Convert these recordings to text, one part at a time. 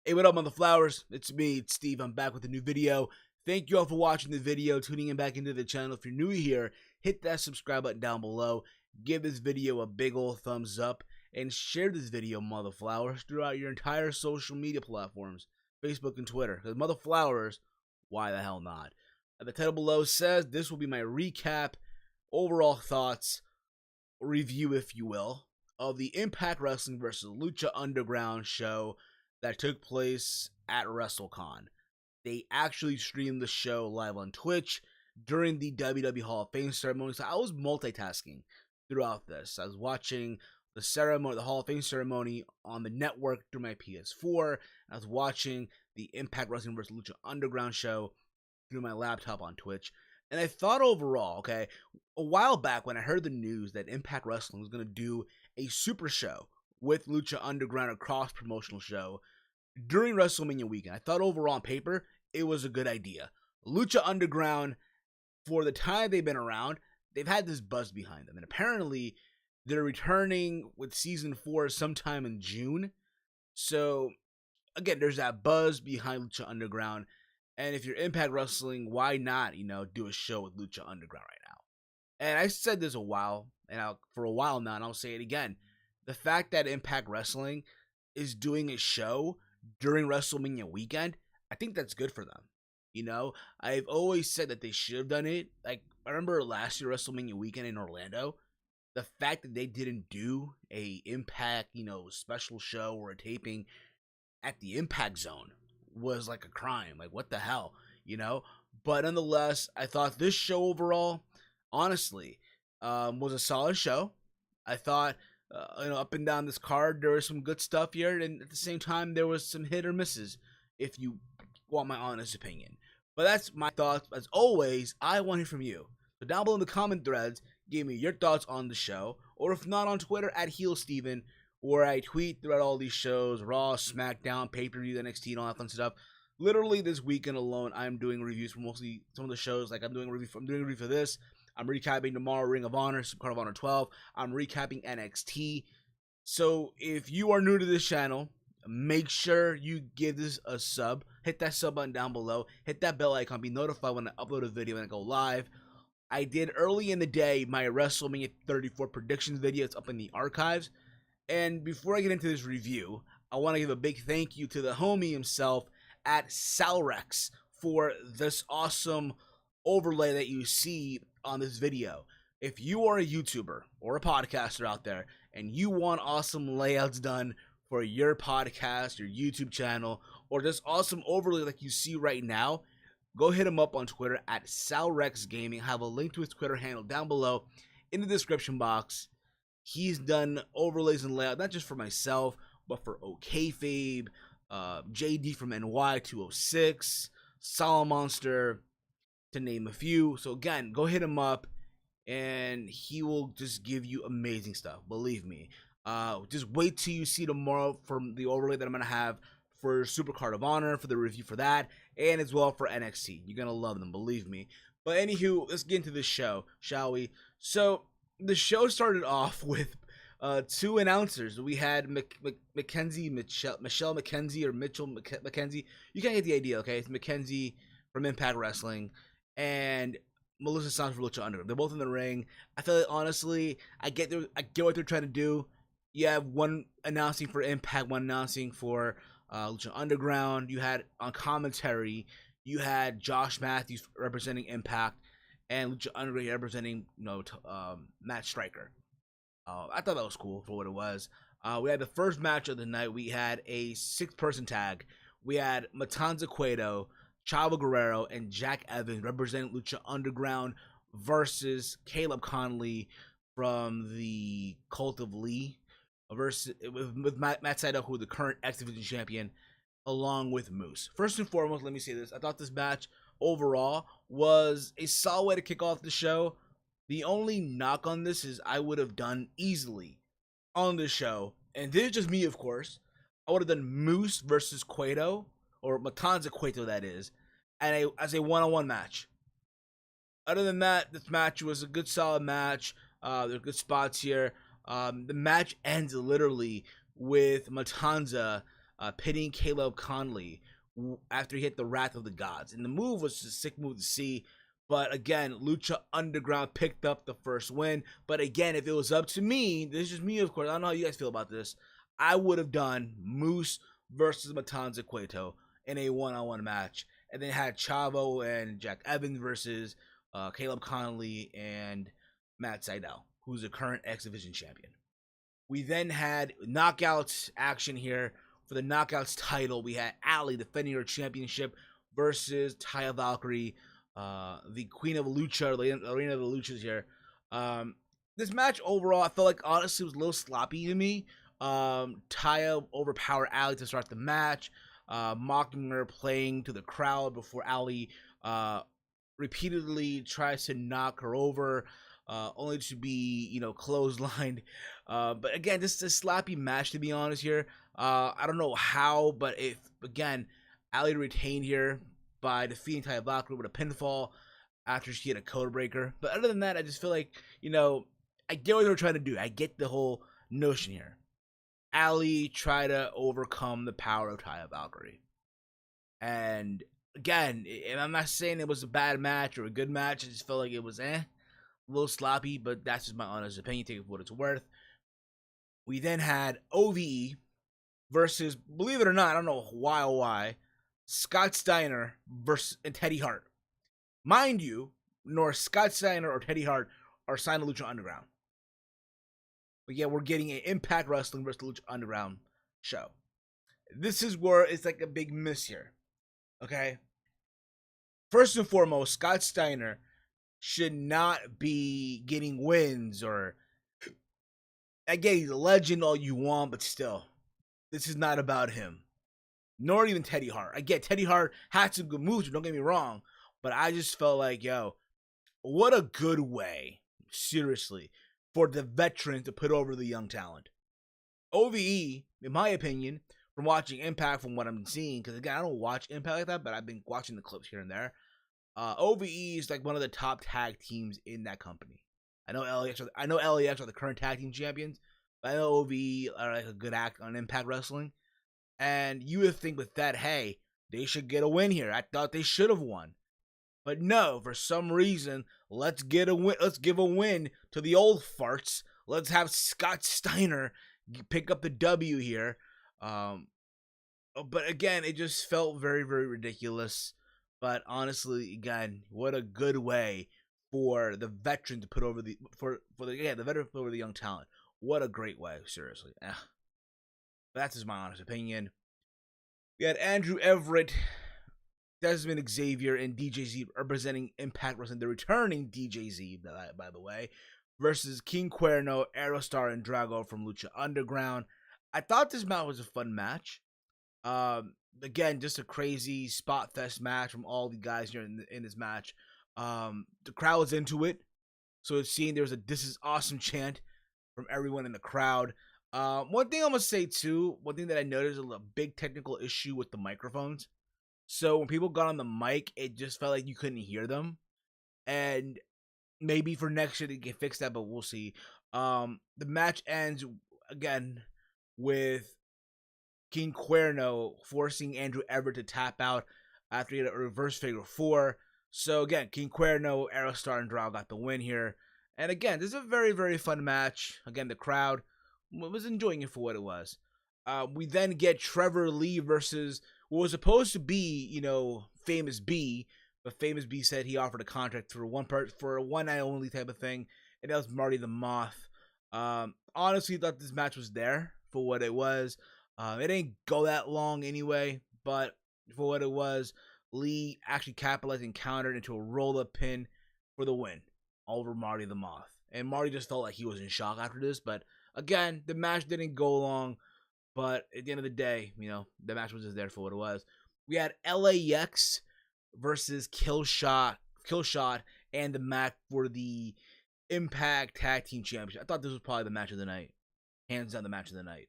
Hey, what up, motherflowers? It's me, it's Steve. I'm back with a new video. Thank you all for watching the video, tuning in back into the channel. If you're new here, hit that subscribe button down below. Give this video a big old thumbs up. And share this video, motherflowers, throughout your entire social media platforms. Facebook and Twitter. Because motherflowers, why the hell not? The title below says this will be my recap, overall thoughts, review if you will, of the Impact Wrestling vs. Lucha Underground show that took place at Wrestlecon. They actually streamed the show live on Twitch during the WWE Hall of Fame ceremony, so I was multitasking throughout this. I was watching the ceremony, the Hall of Fame ceremony on the network through my PS4. I was watching the Impact Wrestling vs. Lucha Underground show through my laptop on Twitch. And I thought overall, okay, a while back when I heard the news that Impact Wrestling was going to do a super show with Lucha Underground, a cross-promotional show during WrestleMania weekend, I thought overall on paper, it was a good idea. Lucha Underground, for the time they've been around, they've had this buzz behind them. And apparently, they're returning with Season 4 sometime in June. So, again, there's that buzz behind Lucha Underground. And if you're Impact Wrestling, why not, do a show with Lucha Underground right now? And I said this for a while now, and I'll say it again. The fact that Impact Wrestling is doing a show during WrestleMania weekend, I think that's good for them. I've always said that they should have done it. Like, I remember last year WrestleMania weekend in Orlando, the fact that they didn't do a Impact, special show or a taping at the Impact Zone was like a crime. Like, what the hell, But nonetheless, I thought this show overall, honestly, was a solid show. I thought, up and down this card, there was some good stuff here, and at the same time, there was some hit or misses, if you want my honest opinion. But that's my thoughts. As always, I want to hear from you. So down below in the comment threads, give me your thoughts on the show, or if not, on Twitter, at HeelSteven, where I tweet throughout all these shows, Raw, SmackDown, pay-per-view, NXT, and all that fun stuff. Literally, this weekend alone, I'm doing reviews for mostly some of the shows. Like, I'm doing a review for this. I'm recapping tomorrow Ring of Honor, Supercard of Honor 12. I'm recapping NXT. So if you are new to this channel, make sure you give this a sub. Hit that sub button down below. Hit that bell icon. Be notified when I upload a video and I go live. I did early in the day my WrestleMania 34 predictions video. It's up in the archives. And before I get into this review, I want to give a big thank you to the homie himself at Salrex for this awesome overlay that you see on this video. If you are a YouTuber or a podcaster out there and you want awesome layouts done for your podcast, your YouTube channel, or just awesome overlay like you see right now, go hit him up on Twitter at Salrex Gaming. I have a link to his Twitter handle down below in the description box. He's done overlays and layout not just for myself, but for OKFabe, JD from NY206, Solomonster, to name a few. So again, go hit him up and he will just give you amazing stuff. Believe me. Just wait till you see tomorrow from the overlay that I'm going to have for Supercard of Honor, for the review for that, and as well for NXT. You're going to love them, believe me. But anywho, let's get into this show, shall we? So, the show started off with two announcers. We had Michelle McKenzie, or Mitchell McKenzie. You can't get the idea, okay? It's McKenzie from Impact Wrestling and Melissa Santos for Lucha Underground. They're both in the ring. I feel like, honestly, I get what they're trying to do. You have one announcing for Impact, one announcing for Lucha Underground. You had on commentary, you had Josh Matthews representing Impact and Lucha Underground representing, Matt Striker. I thought that was cool for what it was. We had the first match of the night. We had a 6-person tag. We had Matanza Cueto, Chavo Guerrero, and Jack Evans representing Lucha Underground versus Caleb Conley from the Cult of Lee, versus with Matt Sydal, who is the current X Division champion, along with Moose. First and foremost, let me say this. I thought this match overall was a solid way to kick off the show. The only knock on this is I would have done easily on this show, and this is just me, of course, I would have done Moose versus Cueto, or Matanza Cueto, that is, and as a one-on-one match. Other than that, this match was a good, solid match. There are good spots here. The match ends literally with Matanza pinning Caleb Conley after he hit the Wrath of the Gods. And the move was a sick move to see. But again, Lucha Underground picked up the first win. But again, if it was up to me, this is just me, of course. I don't know how you guys feel about this. I would have done Moose versus Matanza Cueto in a one-on-one match. And then had Chavo and Jack Evans versus Caleb Conley and Matt Sydal, who's the current X Division champion. We then had knockouts action here. For the knockouts title, we had Allie defending her championship versus Taya Valkyrie, the Queen of Lucha, the Arena of the Luchas here. This match overall, I felt like honestly was a little sloppy to me. Taya overpowered Allie to start the match, mocking her, playing to the crowd before Allie repeatedly tries to knock her over, only to be, clotheslined. But again, this is a sloppy match, to be honest here. I don't know how, but again, Allie retained here by defeating Taya Valkyrie with a pinfall after she hit a code breaker. But other than that, I just feel like, I get what they were trying to do. I get the whole notion here. Allie tried to overcome the power of Taya Valkyrie. And again, and I'm not saying it was a bad match or a good match. I just felt like it was a little sloppy, but that's just my honest opinion. Take it for what it's worth. We then had OVE versus, believe it or not, I don't know why, Scott Steiner and Teddy Hart. Mind you, nor Scott Steiner or Teddy Hart are signed to Lucha Underground. But yeah, we're getting an Impact Wrestling versus Lucha Underground show. This is where it's like a big miss here. Okay? First and foremost, Scott Steiner should not be getting wins or... Again, he's a legend all you want, but still. This is not about him. Nor even Teddy Hart. I get Teddy Hart had some good moves, don't get me wrong. But I just felt like, what a good way, seriously, for the veterans to put over the young talent. OVE, in my opinion, from watching Impact, from what I'm seeing, because again, I don't watch Impact like that, but I've been watching the clips here and there. OVE is like one of the top tag teams in that company. I know LAX are the current tag team champions, but I know OVE are like a good act on Impact Wrestling. And you would think with that, hey, they should get a win here. I thought they should have won. But no, for some reason, let's give a win to the old farts. Let's have Scott Steiner pick up the W here. But again, it just felt very, very ridiculous. But honestly, again, what a good way for the veteran to put over the veteran to put over the young talent. What a great way, seriously. But that's just my honest opinion. We had Andrew Everett, Desmond Xavier, and DJ Z representing Impact Wrestling. The returning DJ Z, by the way, versus King Cuerno, Aerostar, and Drago from Lucha Underground. I thought this match was a fun match. Again, just a crazy spot fest match from all the guys here in this match. The crowd was into it, so it seemed there was a "This is awesome" chant from everyone in the crowd. One thing I'm gonna say too, one thing that I noticed, a big technical issue with the microphones. So when people got on the mic, it just felt like you couldn't hear them. And maybe for next year they can fix that, but we'll see. The match ends again with King Cuerno forcing Andrew Everett to tap out after he had a reverse figure four. So again, King Cuerno, Aerostar, and Drago got the win here. And again, this is a very, very fun match. Again, the crowd was enjoying it for what it was. We then get Trevor Lee versus what was supposed to be, Famous B, but Famous B said he offered a contract for a one night only type of thing, and that was Marty the Moth. Honestly, thought this match was there for what it was. It didn't go that long anyway, but for what it was, Lee actually capitalized and countered into a roll-up pin for the win over Marty the Moth. And Marty just felt like he was in shock after this, but again, the match didn't go long. But at the end of the day, the match was just there for what it was. We had LAX versus Killshot and the Mac for the Impact Tag Team Championship. I thought this was probably the match of the night. Hands down the match of the night.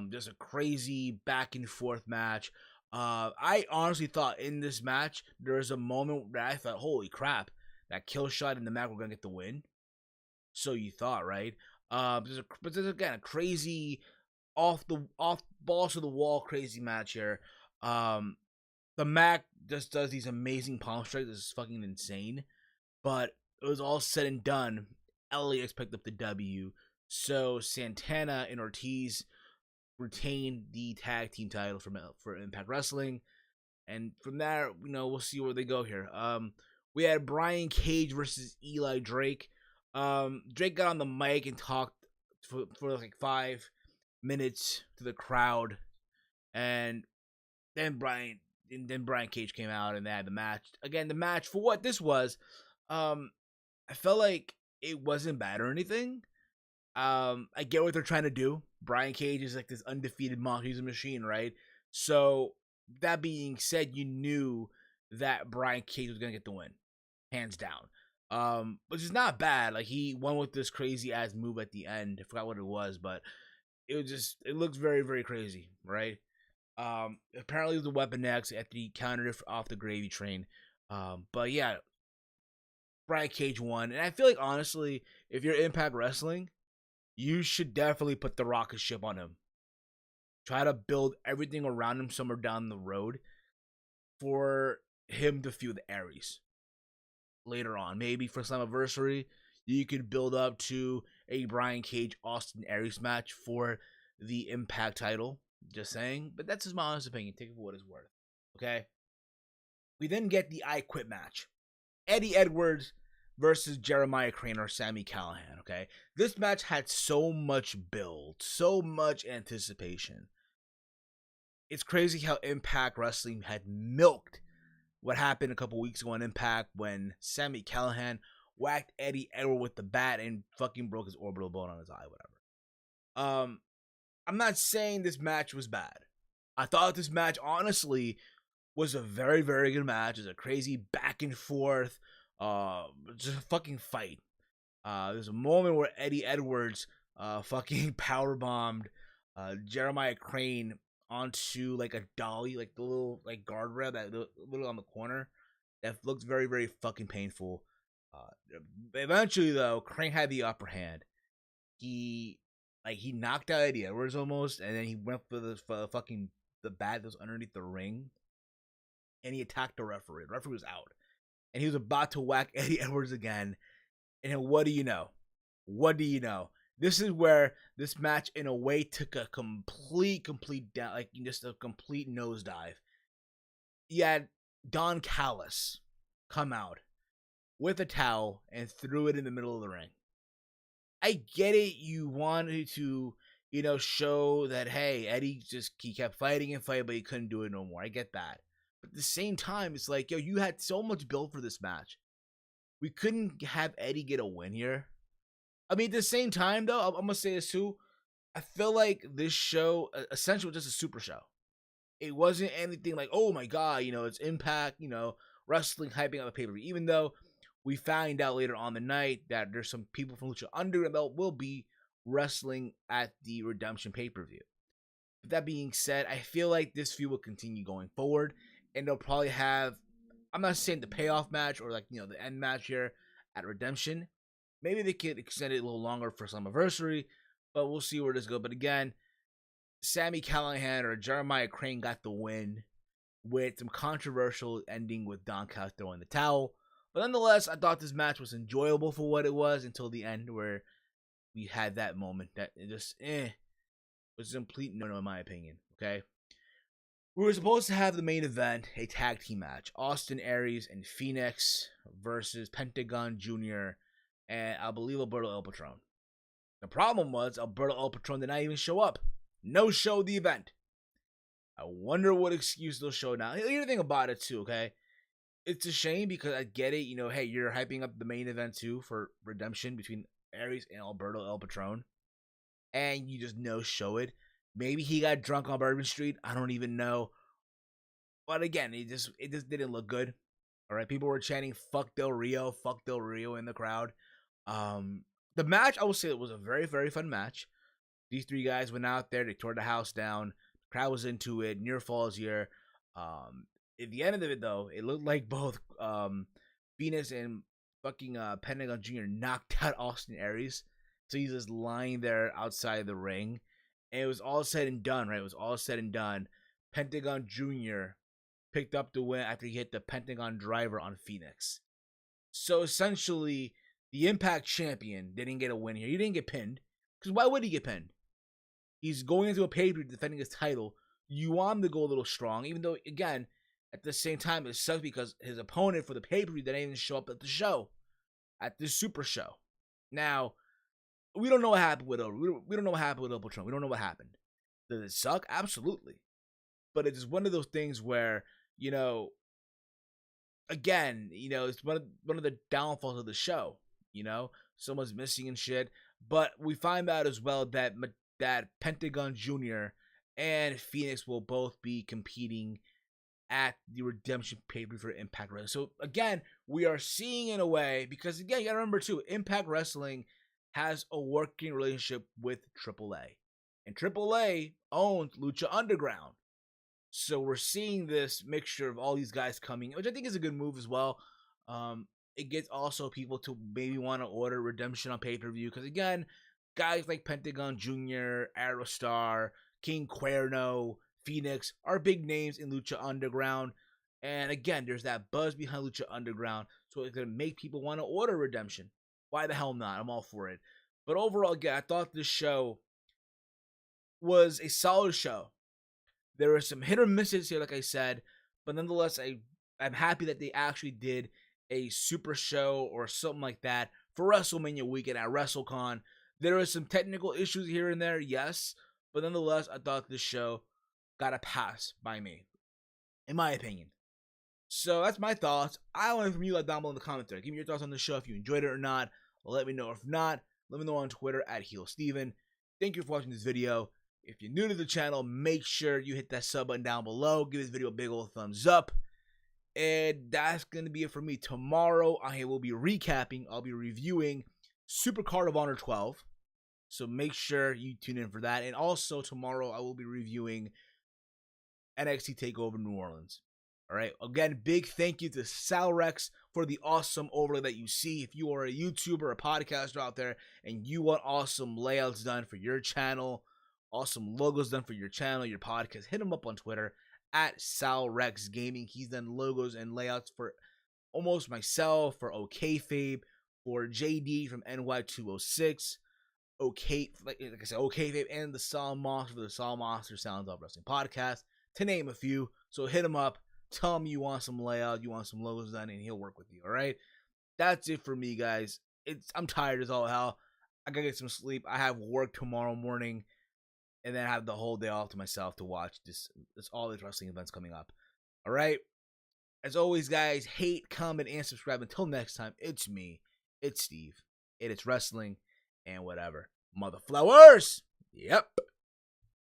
Just a crazy back and forth match. I honestly thought in this match, there was a moment where I thought, holy crap, that Killshot and the Mac were going to get the win. So you thought, right? But there's again, a crazy off balls to the wall crazy match here. The Mac just does these amazing palm strikes. This is fucking insane. But it was all said and done. LAX picked up the W. So Santana and Ortiz retained the tag team title for Impact Wrestling. And from there, we'll see where they go here. We had Brian Cage versus Eli Drake. Drake got on the mic and talked for like 5 minutes to the crowd, and then Brian Cage came out and they had the match. Again, the match for what this was, I felt like it wasn't bad or anything. I get what they're trying to do. Brian Cage is like this undefeated monster. He's a machine, right? So that being said, you knew that Brian Cage was gonna get the win, hands down. Which is not bad. Like, he won with this crazy ass move at the end. I forgot what it was, but it looks very, very crazy, right? Apparently it was the Weapon X after he countered it off the gravy train. But yeah, Brian Cage won, and I feel like, honestly, if you're Impact Wrestling, you should definitely put the rocket ship on him. Try to build everything around him somewhere down the road for him to feud the Aries later on. Maybe for Slammiversary, you could build up to a Brian Cage Austin Aries match for the Impact title. Just saying. But that's just my honest opinion. Take it for what it's worth. Okay? We then get the I Quit match. Eddie Edwards versus Jeremiah Crane or Sami Callihan. Okay? This match had so much build. So much anticipation. It's crazy how Impact Wrestling had milked what happened a couple weeks ago on Impact when Sami Callihan whacked Eddie Edwards with the bat and fucking broke his orbital bone on his eye, whatever. I'm not saying this match was bad. I thought this match, honestly, was a very, very good match. It was a crazy back and forth, just a fucking fight. There's a moment where Eddie Edwards fucking powerbombed Jeremiah Crane onto like a dolly, like the little like guardrail that little on the corner. That looked very, very fucking painful. Eventually, though, Crane had the upper hand. He knocked out Eddie Edwards almost, and then he went for the bat that was underneath the ring, and he attacked the referee. The referee was out, and he was about to whack Eddie Edwards again. And what do you know? What do you know? This is where this match, in a way, took a complete down, like just a complete nosedive. You had Don Callis come out with a towel and threw it in the middle of the ring. I get it. You wanted to, show that, hey, Eddie he kept fighting and fighting, but he couldn't do it no more. I get that. But at the same time, it's like, yo, you had so much build for this match. We couldn't have Eddie get a win here. I mean, at the same time, though, I'm going to say this too. I feel like this show essentially was just a super show. It wasn't anything like, oh my God, it's Impact, wrestling hyping up a pay-per-view. Even though we find out later on the night that there's some people from Lucha Underground that will be wrestling at the Redemption pay-per-view. But that being said, I feel like this feud will continue going forward. And they'll probably have, I'm not saying the payoff match or the end match here at Redemption. Maybe they could extend it a little longer for Slammiversary, but we'll see where this goes. But again, Sami Callihan or Jeremiah Crane got the win with some controversial ending with Don Callis throwing the towel. But nonetheless, I thought this match was enjoyable for what it was until the end, where we had that moment that it just was a complete no-no in my opinion. Okay, we were supposed to have the main event, a tag team match: Austin Aries and Phoenix versus Pentagon Jr. and I believe Alberto El Patron. The problem was Alberto El Patron did not even show up. No show the event. I wonder what excuse they'll show now. Here's the thing about it too, okay? It's a shame because I get it, hey, you're hyping up the main event too for Redemption between Aries and Alberto El Patron, and you just no-show it. Maybe he got drunk on Bourbon Street. I don't even know. But again, it just didn't look good. All right, people were chanting fuck Del Rio in the crowd. The match, I will say, it was a very, very fun match. These three guys went out there, they tore the house down. The crowd was into it. Near falls here. At the end of it, though, it looked like both Venus and fucking Pentagon Jr. knocked out Austin Aries. So he's just lying there outside the ring. And it was all said and done, right? It was all said and done. Pentagon Jr. picked up the win after he hit the Pentagon Driver on Phoenix. So essentially, the Impact Champion didn't get a win here. He didn't get pinned. Because why would he get pinned? He's going into a pay-per-view defending his title. You want him to go a little strong, even though, again, at the same time, it sucks because his opponent for the pay-per-view didn't even show up at the show, at this Super Show. Now, we don't know what happened with we don't know what happened with El Patron. We don't know what happened. Does it suck? Absolutely. But it's one of those things where, you know, again, you know, it's one of the downfalls of the show. You know, someone's missing and shit. But we find out as well that Pentagon Jr. and Phoenix will both be competing at the Redemption pay-per-view for Impact Wrestling. So again, we are seeing in a way, because again, you gotta remember too, Impact Wrestling has a working relationship with AAA. And AAA owns Lucha Underground. So we're seeing this mixture of all these guys coming, which I think is a good move as well. It gets also people to maybe want to order Redemption on pay-per-view. Because again, guys like Pentagon Jr., Aerostar, King Cuerno, Phoenix are big names in Lucha Underground. And again, there's that buzz behind Lucha Underground. So it's going to make people want to order Redemption. Why the hell not? I'm all for it. But overall, again, I thought this show was a solid show. There were some hit or misses here, like I said. But nonetheless, I'm happy that they actually did a super show or something like that for WrestleMania weekend at Wrestlecon. There were some technical issues here and there, yes. But nonetheless, I thought this show got a pass by me, in my opinion. So that's my thoughts. I want to hear from you down below in the comments there. Give me your thoughts on the show, if you enjoyed it or not. Let me know. If not, let me know on Twitter at HeelSteven. Thank you for watching this video. If you're new to the channel, make sure you hit that sub button down below. Give this video a big old thumbs up. And that's going to be it for me. Tomorrow, I will be recapping. I'll be reviewing Super Card of Honor 12. So make sure you tune in for that. And also, tomorrow, I will be reviewing NXT TakeOver New Orleans. All right. Again, big thank you to Salrex for the awesome overlay that you see. If you are a YouTuber or a podcaster out there and you want awesome layouts done for your channel, awesome logos done for your channel, your podcast, hit him up on Twitter at Salrex Gaming. He's done logos and layouts for almost myself, for OKFabe, for JD from NY206, like I said, OKFabe, and the Sol Monster for the Sol Monster Sounds of Wrestling podcast, to name a few. So hit him up. Tell him you want some layout, you want some logos done, and he'll work with you, all right? That's it for me, guys. I'm tired as all hell. I gotta get some sleep. I have work tomorrow morning, and then I have the whole day off to myself to watch all these wrestling events coming up, all right? As always, guys, hate, comment, and subscribe. Until next time, it's me, it's Steve, it's wrestling, and whatever. Mother flowers! Yep.